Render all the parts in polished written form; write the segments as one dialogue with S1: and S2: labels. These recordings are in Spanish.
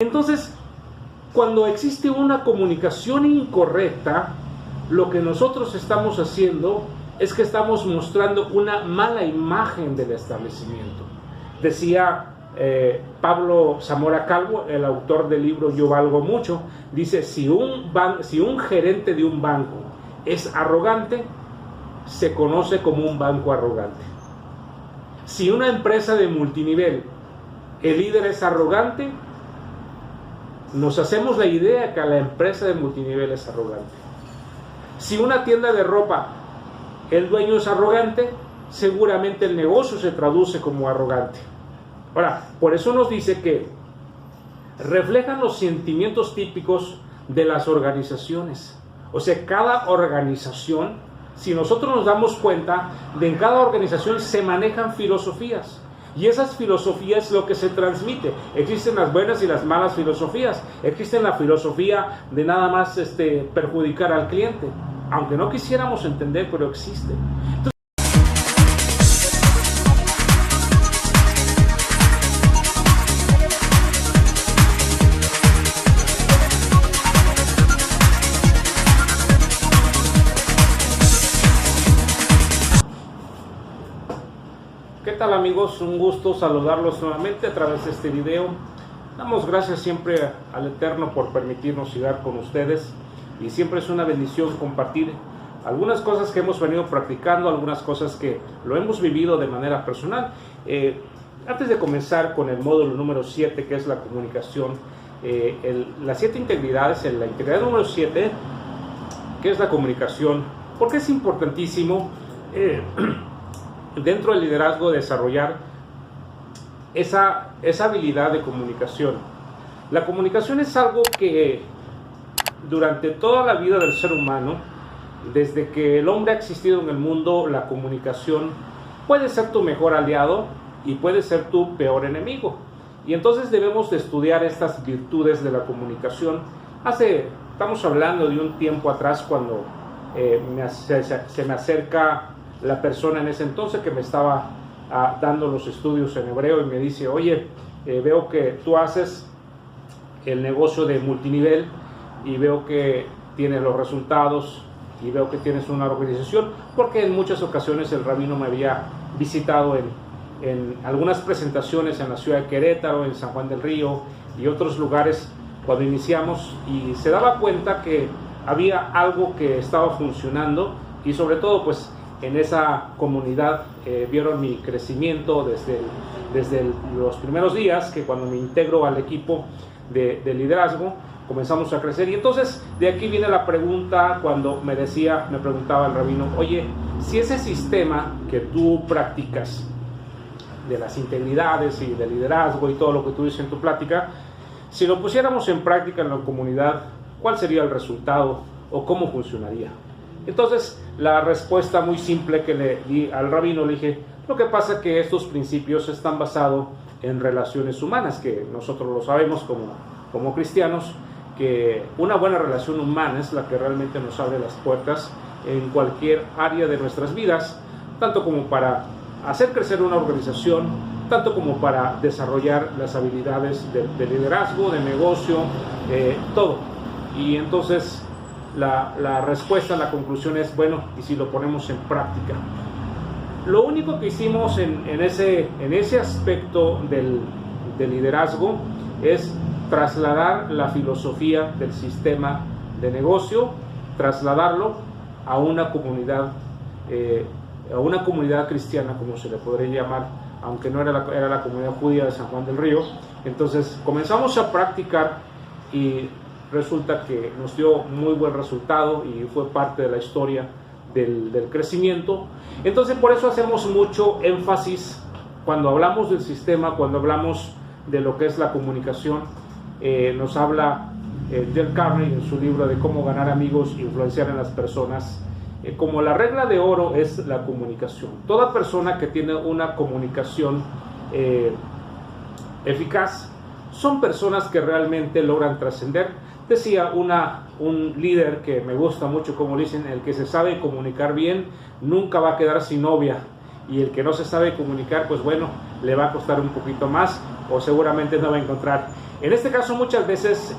S1: Entonces, cuando existe una comunicación incorrecta, lo que nosotros estamos haciendo es que estamos mostrando una mala imagen del establecimiento. Decía Pablo Zamora Calvo, el autor del libro Yo Valgo Mucho, dice, si un gerente de un banco es arrogante, se conoce como un banco arrogante. Si una empresa de multinivel, el líder es arrogante, nos hacemos la idea que la empresa de multinivel es arrogante. Si una tienda de ropa, el dueño es arrogante, seguramente el negocio se traduce como arrogante. Ahora, por eso nos dice que reflejan los sentimientos típicos de las organizaciones. O sea, cada organización, si nosotros nos damos cuenta, en cada organización se manejan filosofías. Y esas filosofías es lo que se transmite. Existen las buenas y las malas filosofías. Existe la filosofía de nada más perjudicar al cliente. Aunque no quisiéramos entender, pero existe. Entonces, ¿qué tal, amigos? Un gusto saludarlos nuevamente a través de este video. Damos gracias siempre al Eterno por permitirnos llegar con ustedes, y siempre es una bendición compartir algunas cosas que hemos venido practicando, algunas cosas que lo hemos vivido de manera personal. Antes de comenzar con el módulo número 7, que es la comunicación, las 7 integridades, la integridad número 7, que es la comunicación, porque es importantísimo dentro del liderazgo desarrollar esa habilidad de comunicación. La comunicación es algo que durante toda la vida del ser humano, desde que el hombre ha existido en el mundo, la comunicación puede ser tu mejor aliado y puede ser tu peor enemigo. Y entonces debemos de estudiar estas virtudes de la comunicación. Estamos hablando de un tiempo atrás, cuando se me acerca la persona en ese entonces que me estaba dando los estudios en hebreo, y me dice, oye, veo que tú haces el negocio de multinivel y veo que tienes los resultados y veo que tienes una organización, porque en muchas ocasiones el rabino me había visitado en algunas presentaciones en la ciudad de Querétaro, en San Juan del Río y otros lugares cuando iniciamos, y se daba cuenta que había algo que estaba funcionando, y sobre todo pues en esa comunidad vieron mi crecimiento desde los primeros días, que cuando me integro al equipo de liderazgo comenzamos a crecer. Y entonces de aquí viene la pregunta, cuando me preguntaba el rabino, oye, si ese sistema que tú practicas de las integridades y del liderazgo y todo lo que tú dices en tu plática, si lo pusiéramos en práctica en la comunidad, ¿cuál sería el resultado o cómo funcionaría? Entonces, la respuesta muy simple que le di al rabino, le dije, lo que pasa es que estos principios están basados en relaciones humanas, que nosotros lo sabemos como cristianos, que una buena relación humana es la que realmente nos abre las puertas en cualquier área de nuestras vidas, tanto como para hacer crecer una organización, tanto como para desarrollar las habilidades de liderazgo, de negocio, todo. Y entonces la respuesta, la conclusión es, bueno, y si lo ponemos en práctica. Lo único que hicimos en ese aspecto del liderazgo es trasladar la filosofía del sistema de negocio, trasladarlo a una comunidad cristiana, como se le podría llamar, aunque no era la comunidad judía de San Juan del Río. Entonces comenzamos a practicar y resulta que nos dio muy buen resultado y fue parte de la historia del crecimiento. Entonces por eso hacemos mucho énfasis cuando hablamos del sistema, cuando hablamos de lo que es la comunicación. Nos habla Dale Carnegie en su libro de Cómo ganar amigos e influenciar en las personas, como la regla de oro es la comunicación. Toda persona que tiene una comunicación eficaz son personas que realmente logran trascender. Decía un líder que me gusta mucho, como dicen, el que se sabe comunicar bien nunca va a quedar sin novia, y el que no se sabe comunicar, pues bueno, le va a costar un poquito más o seguramente no va a encontrar. En este caso, muchas veces,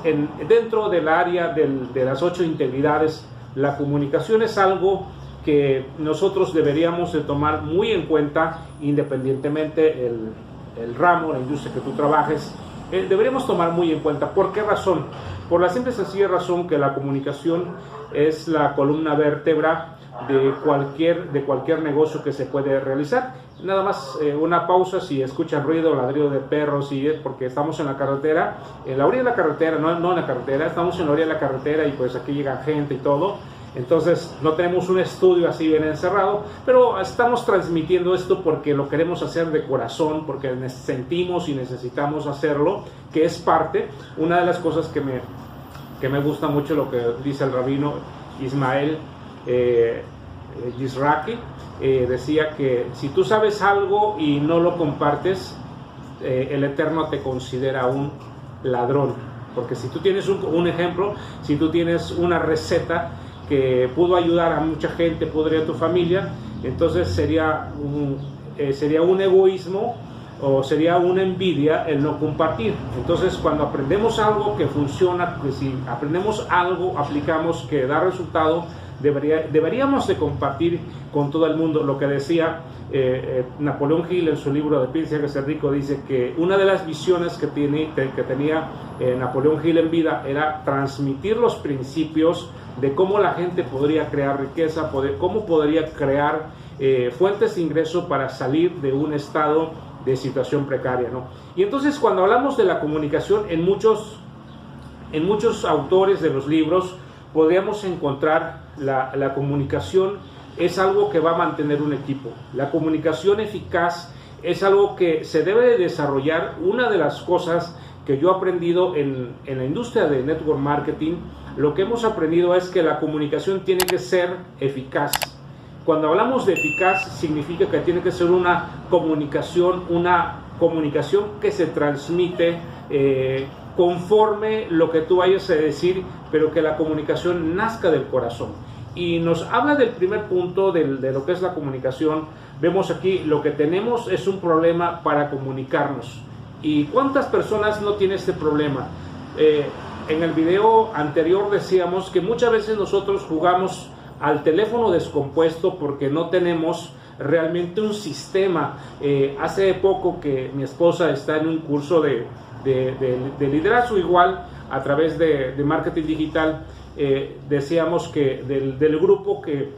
S1: dentro del área de las 8 integridades, la comunicación es algo que nosotros deberíamos de tomar muy en cuenta, independientemente el ramo, la industria que tú trabajes, deberíamos tomar muy en cuenta. ¿Por qué razón? Por la simple y sencilla razón que la comunicación es la columna vértebra de cualquier negocio que se puede realizar. Nada más una pausa si escuchan ruido, ladrido de perros, y es porque estamos en la carretera, en la orilla de la carretera, no en la carretera, estamos en la orilla de la carretera y pues aquí llega gente y todo. Entonces no tenemos un estudio así bien encerrado, pero estamos transmitiendo esto porque lo queremos hacer de corazón, porque sentimos y necesitamos hacerlo, que es parte. Una de las cosas que me gusta mucho lo que dice el rabino Ismael Yisraki, decía que si tú sabes algo y no lo compartes, el Eterno te considera un ladrón. Porque si tú tienes un ejemplo, si tú tienes una receta que pudo ayudar a mucha gente, podría a tu familia, entonces sería un egoísmo o sería una envidia el no compartir. Entonces, cuando aprendemos algo que funciona, pues si aprendemos algo, aplicamos, que da resultado, deberíamos de compartir con todo el mundo. Lo que decía Napoleón Hill en su libro de Piensa y Hágase Rico, dice que una de las visiones que tenía Napoleón Hill en vida era transmitir los principios de cómo la gente podría crear riqueza, cómo podría crear fuentes de ingreso para salir de un estado de situación precaria, ¿no? Y entonces, cuando hablamos de la comunicación, en muchos autores de los libros podríamos encontrar la comunicación es algo que va a mantener un equipo. La comunicación eficaz es algo que se debe de desarrollar. Una de las cosas que yo he aprendido en la industria de network marketing, lo que hemos aprendido es que la comunicación tiene que ser eficaz. Cuando hablamos de eficaz, significa que tiene que ser una comunicación que se transmite conforme lo que tú vayas a decir, pero que la comunicación nazca del corazón. Y nos habla del primer punto de lo que es la comunicación. Vemos aquí, lo que tenemos es un problema para comunicarnos. ¿Y cuántas personas no tienen este problema? En el video anterior decíamos que muchas veces nosotros jugamos al teléfono descompuesto porque no tenemos realmente un sistema. Hace poco que mi esposa está en un curso de liderazgo igual a través de marketing digital. Decíamos que del grupo que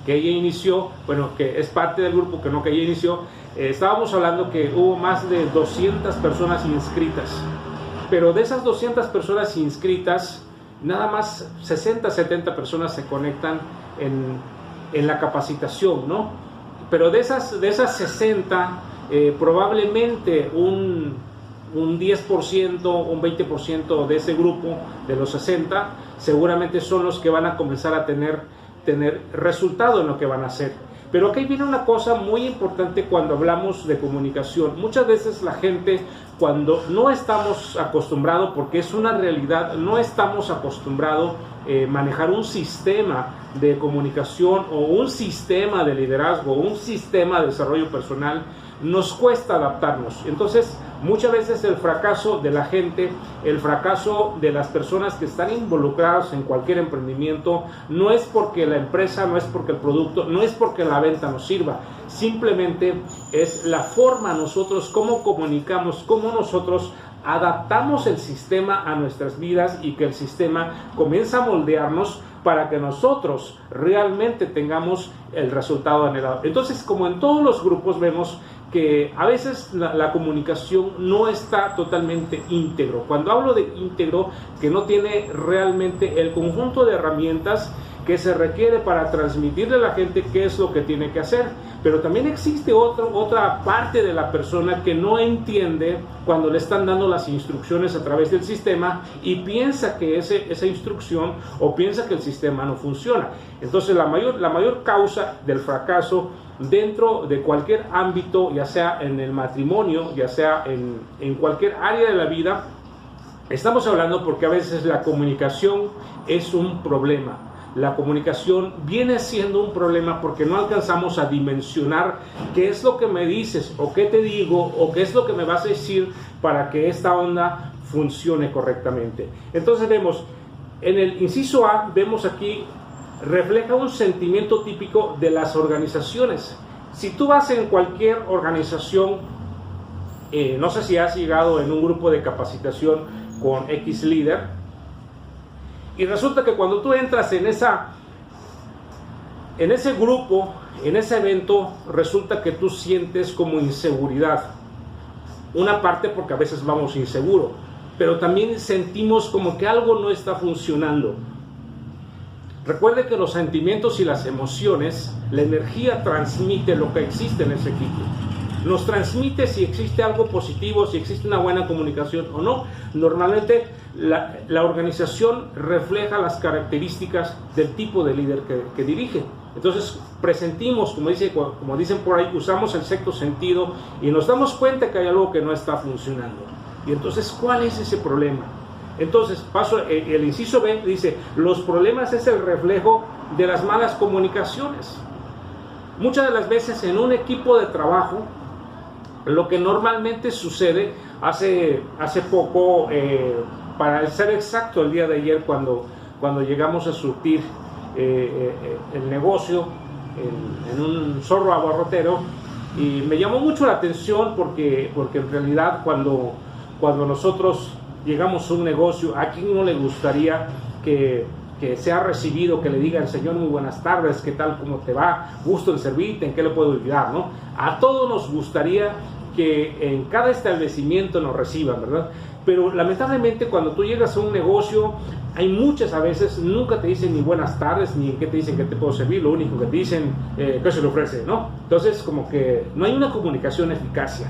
S1: ella inició, bueno, que es parte del grupo que ella inició, estábamos hablando que hubo más de 200 personas inscritas, pero de esas 200 personas inscritas, nada más 60, 70 personas se conectan en la capacitación, ¿no? Pero de esas 60, probablemente un 10%, un 20% de ese grupo, de los 60, seguramente son los que van a comenzar a tener resultado en lo que van a hacer. Pero aquí viene una cosa muy importante cuando hablamos de comunicación. Muchas veces la gente, cuando no estamos acostumbrados, porque es una realidad, no estamos acostumbrados a manejar un sistema de comunicación o un sistema de liderazgo, un sistema de desarrollo personal, nos cuesta adaptarnos. Entonces, muchas veces el fracaso de la gente, el fracaso de las personas que están involucradas en cualquier emprendimiento, no es porque la empresa, no es porque el producto, no es porque la venta nos sirva, simplemente es la forma nosotros, cómo comunicamos, cómo nosotros adaptamos el sistema a nuestras vidas y que el sistema comienza a moldearnos para que nosotros realmente tengamos el resultado anhelado. Entonces, como en todos los grupos vemos que a veces la comunicación no está totalmente íntegro. Cuando hablo de íntegro, que no tiene realmente el conjunto de herramientas que se requiere para transmitirle a la gente qué es lo que tiene que hacer. Pero también existe otra parte de la persona que no entiende cuando le están dando las instrucciones a través del sistema y piensa que esa instrucción o piensa que el sistema no funciona. Entonces la mayor causa del fracaso dentro de cualquier ámbito, ya sea en el matrimonio, ya sea en cualquier área de la vida, estamos hablando porque a veces la comunicación es un problema. La comunicación viene siendo un problema porque no alcanzamos a dimensionar qué es lo que me dices o qué te digo o qué es lo que me vas a decir para que esta onda funcione correctamente. Entonces vemos, en el inciso A, vemos aquí, refleja un sentimiento típico de las organizaciones. Si tú vas en cualquier organización, no sé si has llegado en un grupo de capacitación con X líder, y resulta que cuando tú entras en ese grupo, en ese evento, resulta que tú sientes como inseguridad. Una parte porque a veces vamos inseguro, pero también sentimos como que algo no está funcionando. Recuerde que los sentimientos y las emociones, la energía transmite lo que existe en ese equipo. Nos transmite si existe algo positivo, si existe una buena comunicación o no. Normalmente la organización refleja las características del tipo de líder que dirige. Entonces presentimos, como dicen por ahí, usamos el sexto sentido y nos damos cuenta que hay algo que no está funcionando. Y entonces, ¿cuál es ese problema? Entonces, paso el inciso B, dice, los problemas es el reflejo de las malas comunicaciones. Muchas de las veces en un equipo de trabajo, lo que normalmente sucede, hace poco, para ser exacto, el día de ayer, cuando llegamos a surtir el negocio en un zorro abarrotero, y me llamó mucho la atención porque en realidad cuando nosotros llegamos a un negocio, ¿a quién no le gustaría que sea recibido, que le diga el Señor muy buenas tardes, qué tal, cómo te va, gusto en servirte, en qué le puedo ayudar, ¿no? A todos nos gustaría que en cada establecimiento nos reciban, ¿verdad? Pero lamentablemente cuando tú llegas a un negocio, hay muchas a veces, nunca te dicen ni buenas tardes, ni en qué te dicen que te puedo servir, lo único que te dicen, ¿qué se le ofrece?, ¿no? Entonces como que no hay una comunicación eficacia.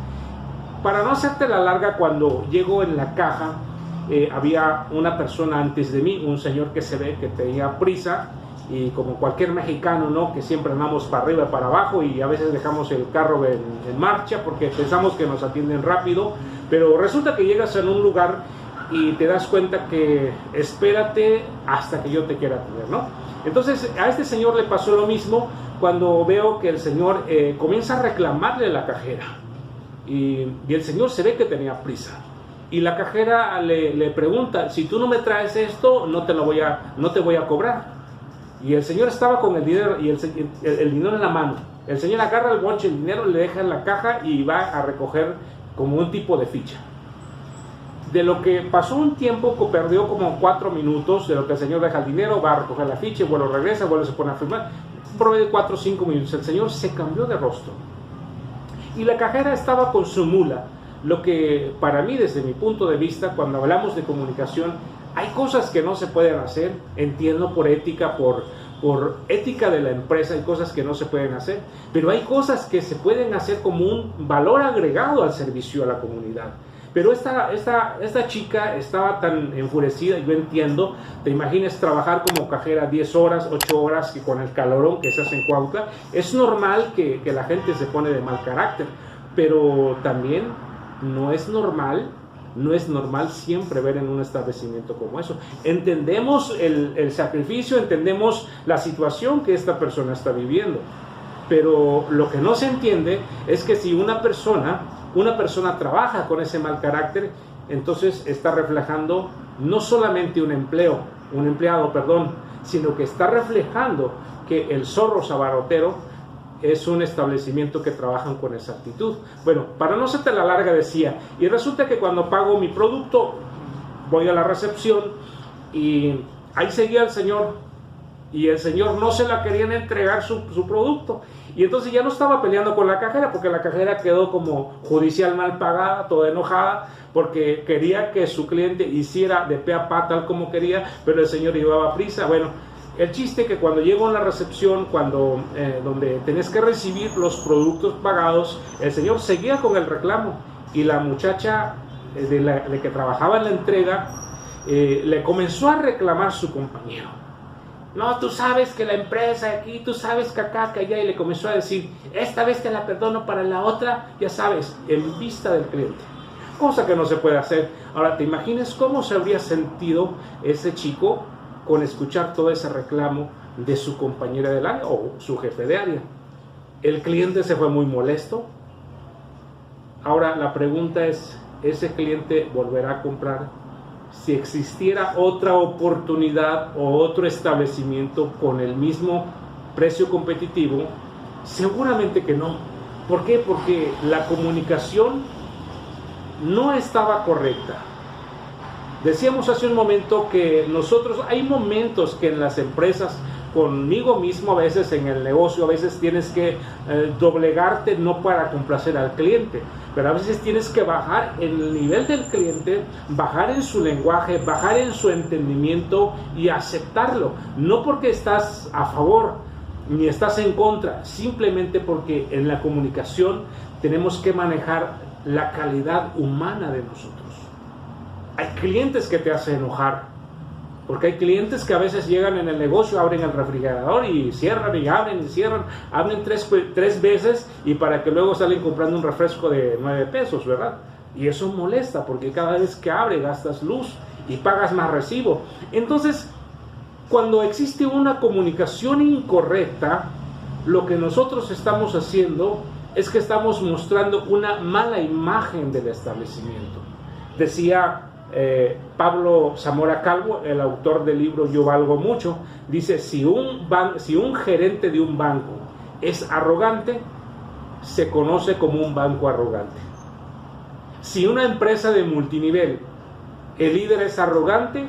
S1: Para no hacerte la larga, cuando llego en la caja, había una persona antes de mí, un señor que se ve que tenía prisa, y como cualquier mexicano, ¿no?, que siempre andamos para arriba y para abajo y a veces dejamos el carro en marcha porque pensamos que nos atienden rápido, pero resulta que llegas en un lugar y te das cuenta que espérate hasta que yo te quiera atender, ¿no? Entonces a este señor le pasó lo mismo cuando veo que el señor comienza a reclamarle a la cajera y el señor se ve que tenía prisa. Y la cajera le pregunta, si tú no me traes esto, no te voy a cobrar. Y el señor estaba con el dinero y el dinero en la mano. El señor agarra el bonche, el dinero, le deja en la caja y va a recoger como un tipo de ficha. De lo que pasó un tiempo, perdió como 4 minutos, de lo que el señor deja el dinero, va a recoger la ficha, vuelve, regresa, vuelve, se pone a firmar. Un promedio de 4 o 5 minutos. El señor se cambió de rostro. Y la cajera estaba con su mula. Lo que para mí, desde mi punto de vista, cuando hablamos de comunicación, hay cosas que no se pueden hacer, entiendo por ética, por ética de la empresa, hay cosas que no se pueden hacer, pero hay cosas que se pueden hacer como un valor agregado al servicio a la comunidad. Pero esta chica estaba tan enfurecida, yo entiendo, te imaginas trabajar como cajera 10 horas, 8 horas, que con el calorón que se hace en Cuautla, es normal que la gente se pone de mal carácter, pero también no es normal siempre ver en un establecimiento como eso. Entendemos el sacrificio, entendemos la situación que esta persona está viviendo, pero lo que no se entiende es que si una persona trabaja con ese mal carácter, entonces está reflejando no solamente un empleado, sino que está reflejando que el zorro abarrotero es un establecimiento que trabajan con esa actitud. Bueno, para no hacerte la larga decía, y resulta que cuando pago mi producto, voy a la recepción y ahí seguía el señor, y el señor no se la querían entregar su producto, y entonces ya no estaba peleando con la cajera, porque la cajera quedó como judicial mal pagada, toda enojada, porque quería que su cliente hiciera de pe a pa tal como quería, pero el señor llevaba prisa. Bueno, el chiste que cuando llego a la recepción, donde tenés que recibir los productos pagados, el señor seguía con el reclamo y la muchacha de que trabajaba en la entrega le comenzó a reclamar a su compañero. No, tú sabes que la empresa aquí, tú sabes que acá, que allá, y le comenzó a decir, esta vez te la perdono, para la otra, ya sabes, en vista del cliente. Cosa que no se puede hacer. Ahora, ¿te imaginas cómo se habría sentido ese chico con escuchar todo ese reclamo de su compañera del área o su jefe de área? El cliente se fue muy molesto. Ahora la pregunta es ese cliente volverá a comprar si existiera otra oportunidad o otro establecimiento con el mismo precio competitivo? Seguramente que no. ¿Por qué? Porque la comunicación no estaba correcta. Decíamos hace un momento que nosotros, hay momentos que en las empresas, conmigo mismo a veces en el negocio, a veces tienes que doblegarte no para complacer al cliente, pero a veces tienes que bajar en el nivel del cliente, bajar en su lenguaje, bajar en su entendimiento y aceptarlo, no porque estás a favor ni estás en contra, simplemente porque en la comunicación tenemos que manejar la calidad humana de nosotros. Hay clientes que te hacen enojar, porque hay clientes que a veces llegan en el negocio, abren el refrigerador y cierran y abren y cierran, abren tres veces y para que luego salen comprando un refresco de 9 pesos, ¿verdad? Y eso molesta porque cada vez que abre gastas luz y pagas más recibo. Entonces, cuando existe una comunicación incorrecta, lo que nosotros estamos haciendo es que estamos mostrando una mala imagen del establecimiento. Decía Pablo Zamora Calvo, el autor del libro Yo Valgo Mucho, dice: si un gerente de un banco es arrogante, se conoce como un banco arrogante. Si una empresa de multinivel, el líder es arrogante,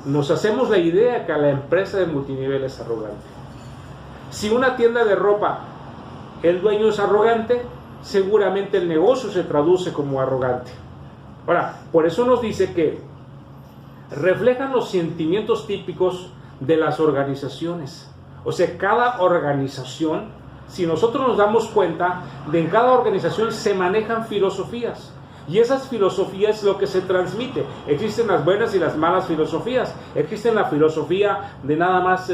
S1: nos hacemos la idea que la empresa de multinivel es arrogante. Si una tienda de ropa, el dueño es arrogante, seguramente el negocio se traduce como arrogante. Ahora, por eso nos dice que reflejan los sentimientos típicos de las organizaciones. O sea, cada organización, si nosotros nos damos cuenta, en cada organización se manejan filosofías. Y esas filosofías es lo que se transmite. Existen las buenas y las malas filosofías. Existe la filosofía de nada más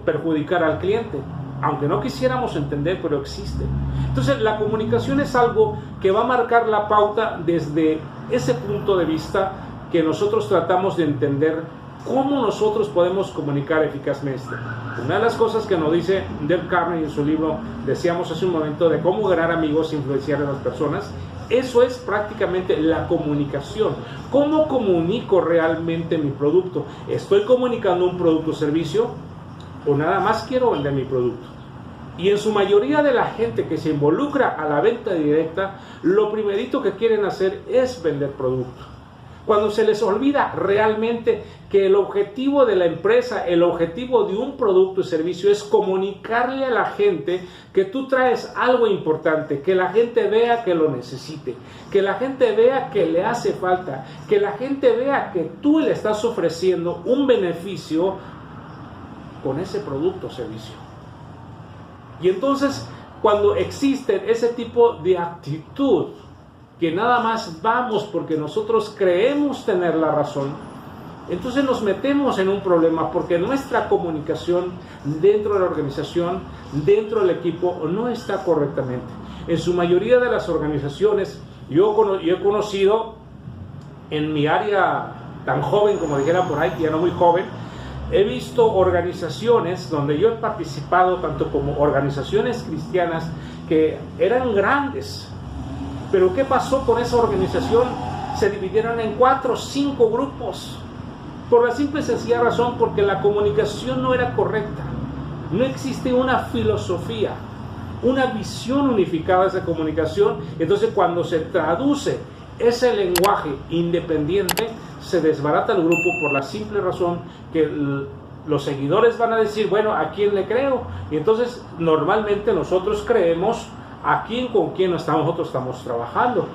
S1: perjudicar al cliente, aunque no quisiéramos entender, pero existe. Entonces la comunicación es algo que va a marcar la pauta desde ese punto de vista, que nosotros tratamos de entender cómo nosotros podemos comunicar eficazmente. Una de las cosas que nos dice Dale Carnegie en su libro, decíamos hace un momento, de cómo ganar amigos e influenciar a las personas, eso es prácticamente la comunicación. ¿Cómo comunico realmente mi producto? ¿Estoy comunicando un producto o servicio o nada más quiero vender mi producto? Y en su mayoría de la gente que se involucra a la venta directa, lo primerito que quieren hacer es vender producto. Cuando se les olvida realmente que el objetivo de la empresa, el objetivo de un producto y servicio es comunicarle a la gente que tú traes algo importante, que la gente vea que lo necesite, que la gente vea que le hace falta, que la gente vea que tú le estás ofreciendo un beneficio con ese producto o servicio. Y entonces, cuando existe ese tipo de actitud, que nada más vamos porque nosotros creemos tener la razón, entonces nos metemos en un problema, porque nuestra comunicación dentro de la organización, dentro del equipo, no está correctamente. En su mayoría de las organizaciones, yo he conocido en mi área tan joven, como dijera por ahí, que ya no muy joven, he visto organizaciones donde yo he participado, tanto como organizaciones cristianas, que eran grandes. Pero ¿qué pasó con esa organización? Se dividieron en 4 o 5 grupos. Por la simple y sencilla razón, porque la comunicación no era correcta. No existe una filosofía, una visión unificada de esa comunicación. Entonces, cuando se traduce ese lenguaje independiente, se desbarata el grupo por la simple razón que los seguidores van a decir, bueno, ¿a quién le creo? Y entonces, normalmente nosotros creemos a quién, con quién nosotros estamos trabajando,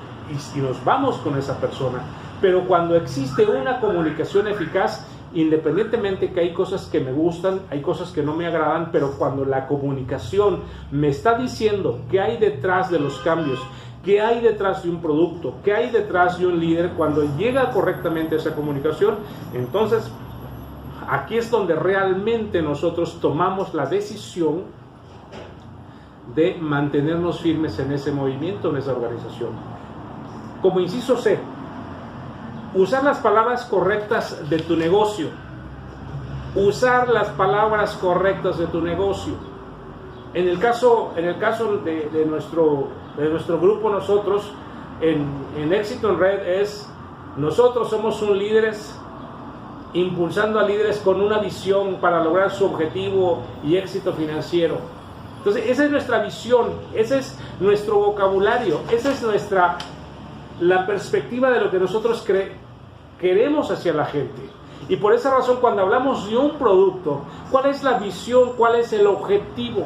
S1: y nos vamos con esa persona. Pero cuando existe una comunicación eficaz, independientemente que hay cosas que me gustan, hay cosas que no me agradan, pero cuando la comunicación me está diciendo qué hay detrás de los cambios, qué hay detrás de un producto, qué hay detrás de un líder, cuando llega correctamente esa comunicación, entonces aquí es donde realmente nosotros tomamos la decisión de mantenernos firmes en ese movimiento, en esa organización. Como inciso C, usar las palabras correctas de tu negocio. Usar las palabras correctas de tu negocio. En el caso de nuestro grupo, nosotros en Éxito en Red es: nosotros somos un líderes impulsando a líderes con una visión para lograr su objetivo y éxito financiero. Entonces, esa es nuestra visión, ese es nuestro vocabulario, esa es la perspectiva de lo que nosotros queremos hacia la gente. Y por esa razón, cuando hablamos de un producto, ¿cuál es la visión? ¿Cuál es el objetivo?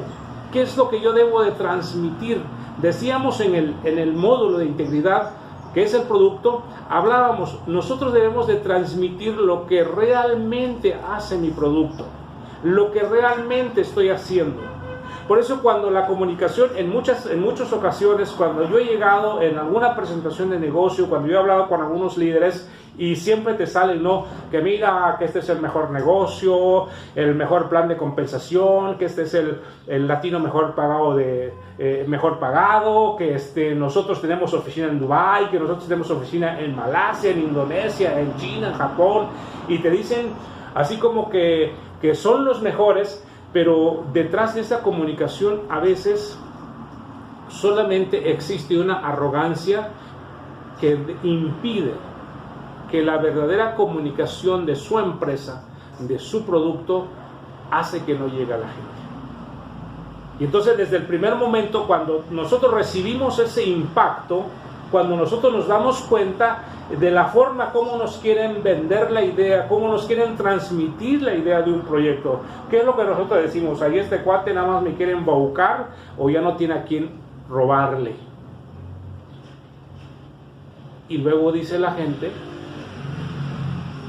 S1: ¿Qué es lo que yo debo de transmitir? Decíamos en el módulo de integridad, que es el producto, hablábamos, nosotros debemos de transmitir lo que realmente hace mi producto, lo que realmente estoy haciendo. Por eso, cuando la comunicación, en muchas ocasiones, cuando yo he llegado en alguna presentación de negocio, cuando yo he hablado con algunos líderes, y siempre te salen, ¿no? Que mira, que este es el mejor negocio, el mejor plan de compensación, que este es el latino mejor pagado, que nosotros tenemos oficina en Dubái, que nosotros tenemos oficina en Malasia, en Indonesia, en China, en Japón, y te dicen así como que son los mejores. Pero detrás de esa comunicación a veces solamente existe una arrogancia que impide que la verdadera comunicación de su empresa, de su producto, hace que no llegue a la gente. Y entonces, desde el primer momento, cuando nosotros recibimos ese impacto, cuando nosotros nos damos cuenta de la forma como nos quieren vender la idea, cómo nos quieren transmitir la idea de un proyecto, ¿qué es lo que nosotros decimos? Ahí este cuate nada más me quiere embaucar, o ya no tiene a quién robarle. Y luego dice la gente: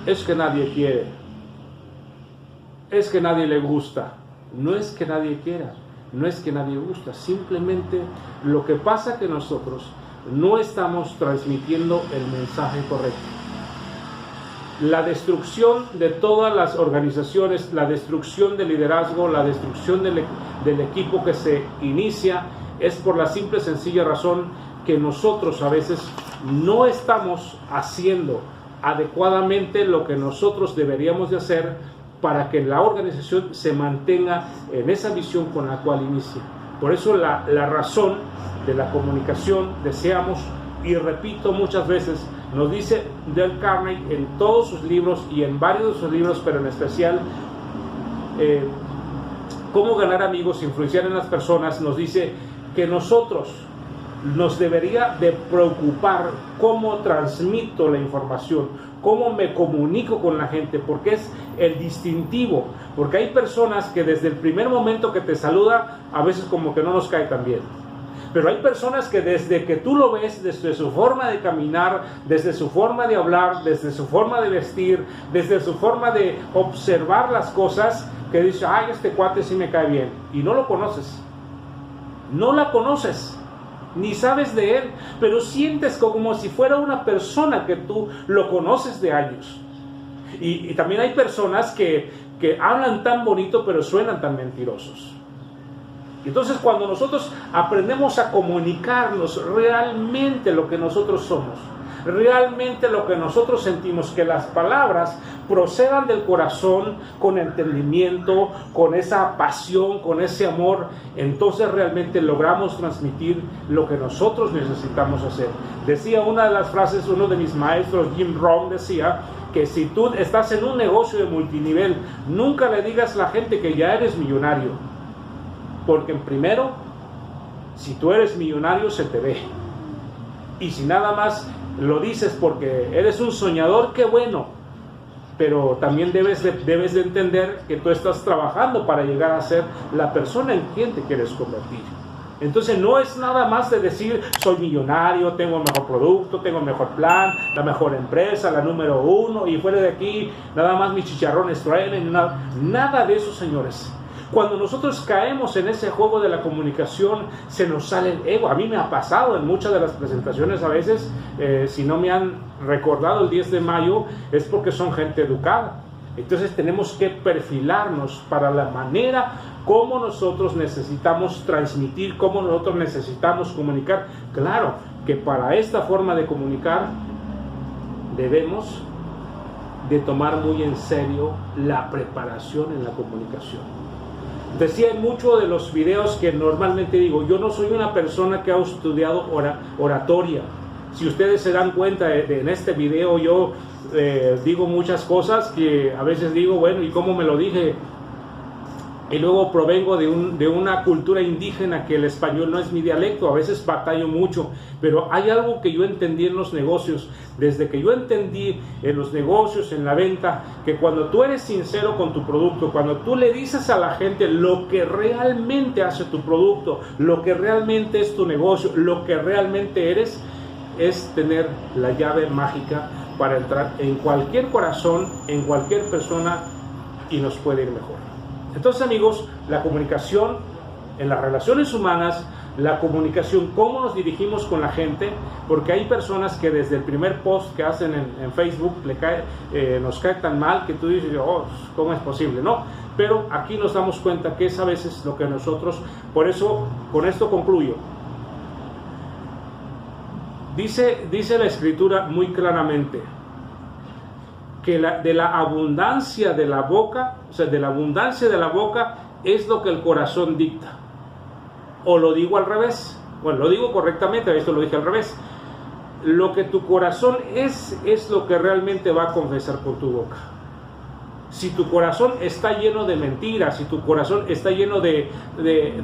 S1: es que nadie quiere, es que nadie le gusta. No es que nadie quiera, no es que nadie gusta, simplemente lo que pasa que nosotros no estamos transmitiendo el mensaje correcto. La destrucción de todas las organizaciones, la destrucción del liderazgo, la destrucción del equipo que se inicia, es por la simple y sencilla razón que nosotros a veces no estamos haciendo adecuadamente lo que nosotros deberíamos de hacer para que la organización se mantenga en esa visión con la cual inicia. Por eso la razón de la comunicación, deseamos, y repito muchas veces, nos dice Dale Carnegie en todos sus libros y en varios de sus libros, pero en especial Cómo ganar amigos, influenciar en las personas, nos dice que nosotros nos debería de preocupar cómo transmito la información, cómo me comunico con la gente, porque es el distintivo. Porque hay personas que desde el primer momento que te saluda, a veces como que no nos cae tan bien. Pero hay personas que desde que tú lo ves, desde su forma de caminar, desde su forma de hablar, desde su forma de vestir, desde su forma de observar las cosas, que dices: ay, este cuate sí me cae bien. Y no lo conoces. No la conoces. Ni sabes de él, pero sientes como si fuera una persona que tú lo conoces de años. Y también hay personas que hablan tan bonito, pero suenan tan mentirosos. Entonces, cuando nosotros aprendemos a comunicarnos realmente lo que nosotros somos, realmente lo que nosotros sentimos, que las palabras procedan del corazón con entendimiento, con esa pasión, con ese amor, entonces realmente logramos transmitir lo que nosotros necesitamos hacer. Decía una de las frases, uno de mis maestros, Jim Rohn, decía que si tú estás en un negocio de multinivel, nunca le digas a la gente que ya eres millonario. Porque primero, si tú eres millonario, se te ve. Y si nada más lo dices porque eres un soñador, qué bueno. Pero también debes de entender que tú estás trabajando para llegar a ser la persona en quien te quieres convertir. Entonces no es nada más de decir: soy millonario, tengo el mejor producto, tengo el mejor plan, la mejor empresa, la número 1, y fuera de aquí nada más mis chicharrones truenen. Nada de eso, señores. Cuando nosotros caemos en ese juego de la comunicación, se nos sale el ego. A mí me ha pasado en muchas de las presentaciones a veces, si no me han recordado el 10 de mayo, es porque son gente educada. Entonces tenemos que perfilarnos para la manera como nosotros necesitamos transmitir, cómo nosotros necesitamos comunicar. Claro que para esta forma de comunicar debemos de tomar muy en serio la preparación en la comunicación. Decía en muchos de los videos que normalmente digo: yo no soy una persona que ha estudiado oratoria, Si ustedes se dan cuenta en este video, yo digo muchas cosas que a veces digo, bueno, ¿y cómo me lo dije? Y luego provengo de una cultura indígena que el español no es mi dialecto, a veces batallo mucho, pero hay algo que yo entendí en los negocios, desde que yo entendí en los negocios, en la venta, que cuando tú eres sincero con tu producto, cuando tú le dices a la gente lo que realmente hace tu producto, lo que realmente es tu negocio, lo que realmente eres, es tener la llave mágica para entrar en cualquier corazón, en cualquier persona, y nos puede ir mejor. Entonces, amigos, la comunicación en las relaciones humanas, la comunicación, cómo nos dirigimos con la gente, porque hay personas que desde el primer post que hacen en Facebook nos cae tan mal que tú dices, oh, ¿cómo es posible? No, pero aquí nos damos cuenta que es a veces lo que nosotros, por eso, con esto concluyo. Dice la Escritura muy claramente que de la abundancia de la boca, o sea, de la abundancia de la boca es lo que el corazón dicta. O lo digo al revés. Bueno, lo digo correctamente, esto lo dije al revés. Lo que tu corazón es lo que realmente va a confesar con tu boca. Si tu corazón está lleno de mentiras, si tu corazón está lleno de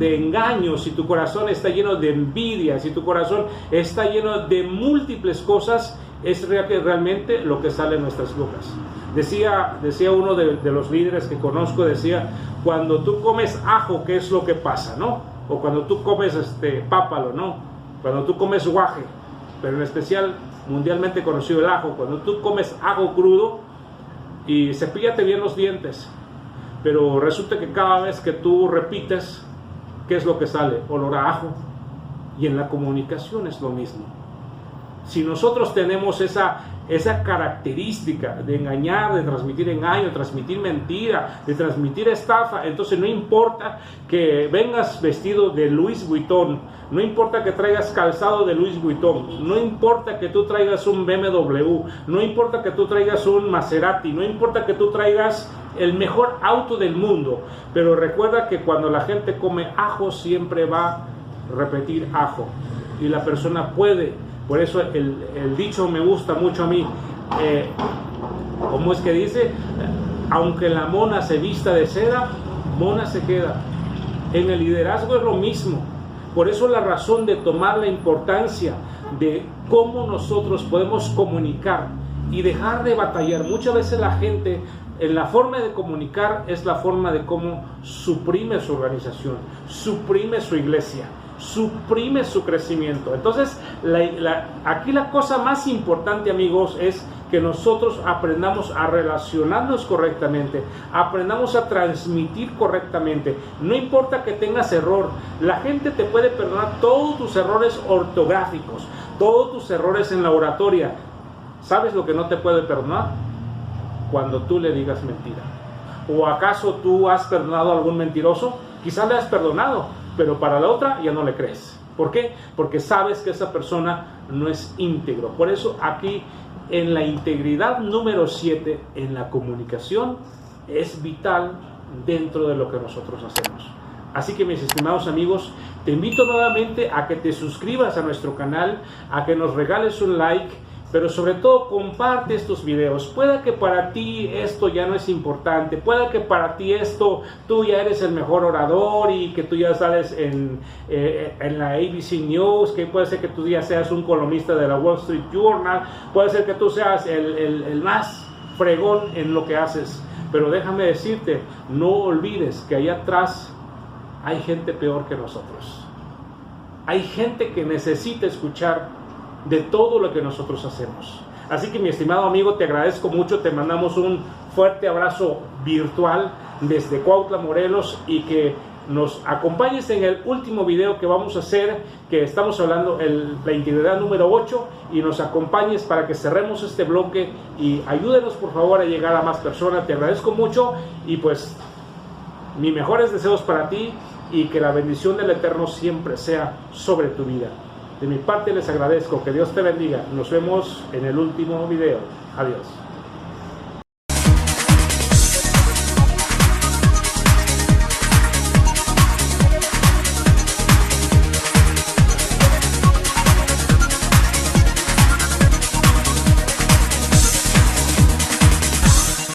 S1: engaños, si tu corazón está lleno de envidia, si tu corazón está lleno de múltiples cosas, es realmente lo que sale en nuestras bocas. Decía uno de los líderes que conozco, decía, cuando tú comes ajo, ¿qué es lo que pasa, no? O cuando tú comes pápalo, ¿no? Cuando tú comes guaje, pero en especial mundialmente conocido el ajo, cuando tú comes ajo crudo, y cepíllate bien los dientes, pero resulta que cada vez que tú repites, ¿qué es lo que sale? Olor a ajo. Y en la comunicación es lo mismo. Si nosotros tenemos esa característica de engañar, de transmitir engaño, de transmitir mentira, de transmitir estafa, entonces no importa que vengas vestido de Louis Vuitton, no importa que traigas calzado de Louis Vuitton, no importa que tú traigas un BMW, no importa que tú traigas un Maserati, no importa que tú traigas el mejor auto del mundo, pero recuerda que cuando la gente come ajo siempre va a repetir ajo, y la persona puede. Por eso el dicho me gusta mucho a mí. ¿Cómo es que dice? Aunque la mona se vista de seda, mona se queda. En el liderazgo es lo mismo. Por eso la razón de tomar la importancia de cómo nosotros podemos comunicar y dejar de batallar. Muchas veces la gente, en la forma de comunicar, es la forma de cómo suprime su organización, suprime su iglesia, suprime su crecimiento. Entonces, aquí la cosa más importante, amigos, es que nosotros aprendamos a relacionarnos correctamente, aprendamos a transmitir correctamente. No importa que tengas error, la gente te puede perdonar todos tus errores ortográficos, todos tus errores en la oratoria. ¿Sabes lo que no te puede perdonar? Cuando tú le digas mentira. ¿O acaso tú has perdonado a algún mentiroso? Quizás le has perdonado, pero para la otra ya no le crees. ¿Por qué? Porque sabes que esa persona no es íntegro. Por eso aquí en la integridad número 7, en la comunicación, es vital dentro de lo que nosotros hacemos. Así que, mis estimados amigos, te invito nuevamente a que te suscribas a nuestro canal, a que nos regales un like, pero sobre todo comparte estos videos. Pueda que para ti esto ya no es importante, pueda que para ti esto, tú ya eres el mejor orador y que tú ya sales en la ABC News, que puede ser que tú ya seas un columnista de la Wall Street Journal, puede ser que tú seas el más fregón en lo que haces, pero déjame decirte, no olvides que allá atrás hay gente peor que nosotros. Hay gente que necesita escuchar de todo lo que nosotros hacemos. Así que, mi estimado amigo, te agradezco mucho, te mandamos un fuerte abrazo virtual desde Cuautla, Morelos, y que nos acompañes en el último video que vamos a hacer, que estamos hablando la integridad número 8, y nos acompañes para que cerremos este bloque y ayúdenos por favor a llegar a más personas. Te agradezco mucho y pues mis mejores deseos para ti, y que la bendición del Eterno siempre sea sobre tu vida. De mi parte les agradezco, que Dios te bendiga. Nos vemos en el último video. Adiós.